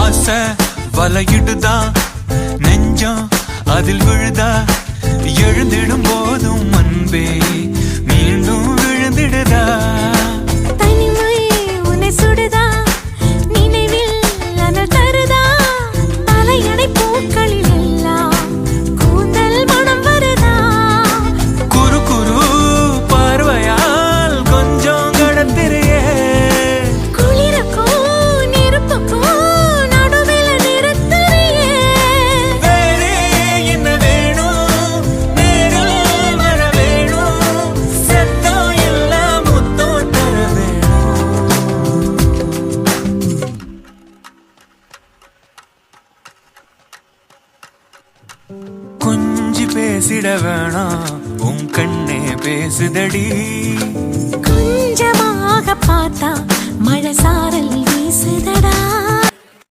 ஆசை வலையிடுதா நெஞ்சம் அதில் விழுதா எழுந்திடும் போதும் அன்பே மீண்டும் விழுந்திடுதா தனிமை உன்னை சுடுதா நினைவில் அனல் தருதா தலையணை பூக்களில் எல்லாம் கூந்தல் மனம் வருதா குறு குறு பார்வையால் கொஞ்சம் கடத்திரியே குளிருக்கும் நெருப்புக்கும் நடுவில் நிறுத்தறியே வேறே என்ன வேணும் நேரில் வர வேணும் சத்தம் எல்லாம் முத்தம் தர வேணும் கொஞ்சி பேசிட வேணாம் உன் கண்ணே பேசுதடி கொஞ்சமாக பார்த்தா மழை சாரல் வீசுதடா